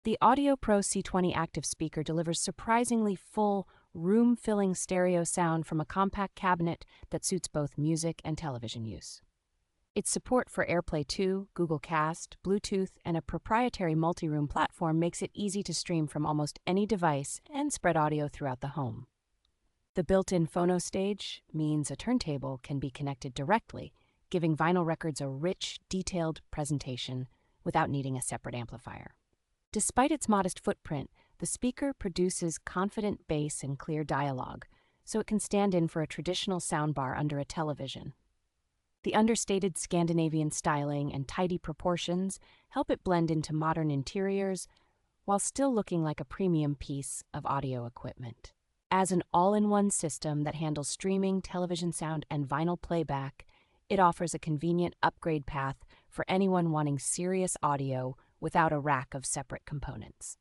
The Audio Pro C20 Active Speaker delivers surprisingly full, room-filling stereo sound from a compact cabinet that suits both music and television use. Its support for AirPlay 2, Google Cast, Bluetooth, and a proprietary multi-room platform makes it easy to stream from almost any device and spread audio throughout the home. The built-in phono stage means a turntable can be connected directly, giving vinyl records a rich, detailed presentation without needing a separate amplifier. Despite its modest footprint, the speaker produces confident bass and clear dialogue, so it can stand in for a traditional soundbar under a television. The understated Scandinavian styling and tidy proportions help it blend into modern interiors while still looking like a premium piece of audio equipment. As an all-in-one system that handles streaming, television sound, and vinyl playback, it offers a convenient upgrade path for anyone wanting serious audio without a rack of separate components.